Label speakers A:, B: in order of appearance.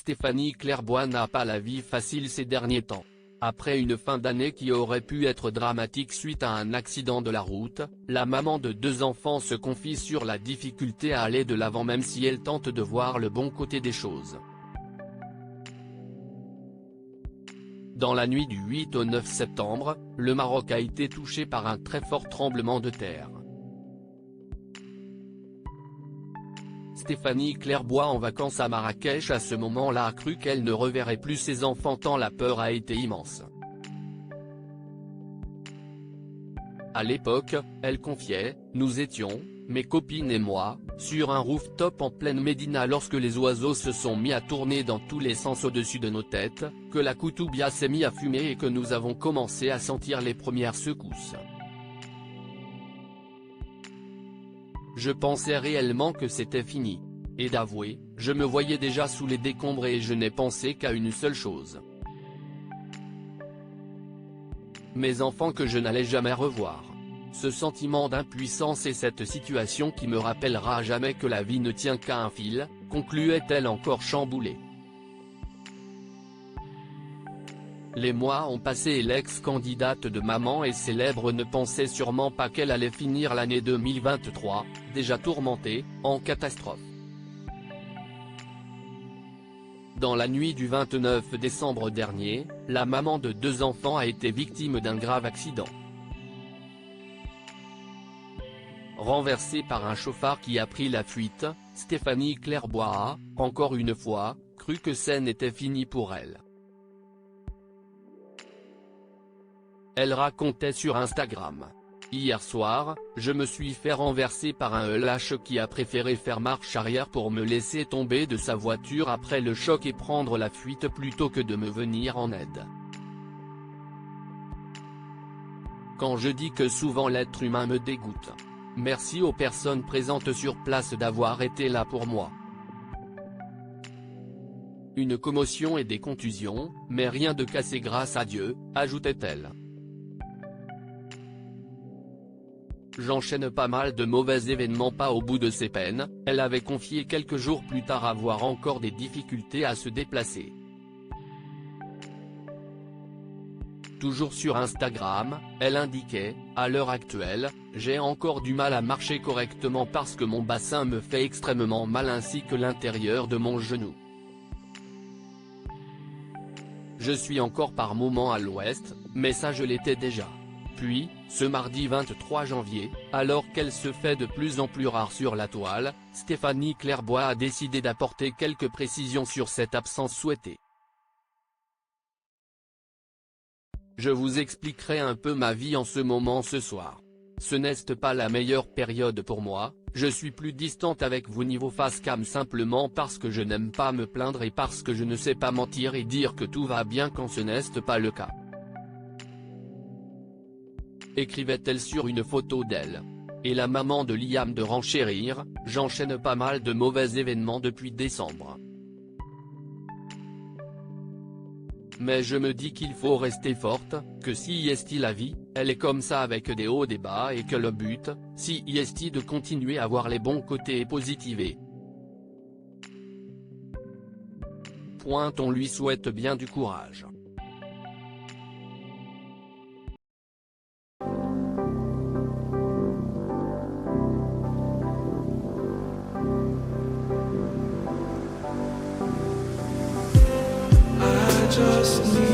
A: Stéphanie Clairbois n'a pas la vie facile ces derniers temps. Après une fin d'année qui aurait pu être dramatique suite à un accident de la route, la maman de 2 enfants se confie sur la difficulté à aller de l'avant même si elle tente de voir le bon côté des choses. Dans la nuit du 8 au 9 septembre, le Maroc a été touché par un très fort tremblement de terre. Stéphanie Clairbois, en vacances à Marrakech à ce moment-là, a cru qu'elle ne reverrait plus ses enfants tant la peur a été immense. À l'époque, elle confiait, « Nous étions, mes copines et moi, sur un rooftop en pleine Médina lorsque les oiseaux se sont mis à tourner dans tous les sens au-dessus de nos têtes, que la Koutoubia s'est mis à fumer et que nous avons commencé à sentir les premières secousses. Je pensais réellement que c'était fini. Et d'avouer, je me voyais déjà sous les décombres et je n'ai pensé qu'à une seule chose. Mes enfants que je n'allais jamais revoir. Ce sentiment d'impuissance et cette situation qui me rappellera à jamais que la vie ne tient qu'à un fil, concluait-elle encore chamboulée. Les mois ont passé et l'ex-candidate de Maman est célèbre ne pensait sûrement pas qu'elle allait finir l'année 2023, déjà tourmentée, en catastrophe. Dans la nuit du 29 décembre dernier, la maman de 2 enfants a été victime d'un grave accident. Renversée par un chauffard qui a pris la fuite, Stéphanie Clairbois a, encore une fois, cru que ça n'était fini pour elle. Elle racontait sur Instagram. « Hier soir, je me suis fait renverser par un lâche qui a préféré faire marche arrière pour me laisser tomber de sa voiture après le choc et prendre la fuite plutôt que de me venir en aide. Quand je dis que souvent l'être humain me dégoûte. Merci aux personnes présentes sur place d'avoir été là pour moi. Une commotion et des contusions, mais rien de cassé grâce à Dieu », ajoutait-elle. J'enchaîne pas mal de mauvais événements pas au bout de ses peines, elle avait confié quelques jours plus tard avoir encore des difficultés à se déplacer. Toujours sur Instagram, elle indiquait, « À l'heure actuelle, j'ai encore du mal à marcher correctement parce que mon bassin me fait extrêmement mal ainsi que l'intérieur de mon genou. Je suis encore par moments à l'ouest, mais ça je l'étais déjà. » Puis, ce mardi 23 janvier, alors qu'elle se fait de plus en plus rare sur la toile, Stéphanie Clairbois a décidé d'apporter quelques précisions sur cette absence souhaitée. Je vous expliquerai un peu ma vie en ce moment ce soir. Ce n'est pas la meilleure période pour moi, je suis plus distante avec vous niveau face cam simplement parce que je n'aime pas me plaindre et parce que je ne sais pas mentir et dire que tout va bien quand ce n'est pas le cas. Écrivait-elle sur une photo d'elle. Et la maman de Liam de renchérir, « J'enchaîne pas mal de mauvais événements depuis décembre. Mais je me dis qu'il faut rester forte, que si est la vie, elle est comme ça avec des hauts des bas et que le but, si est de continuer à voir les bons côtés et positiver. On lui souhaite bien du courage. »
B: Just need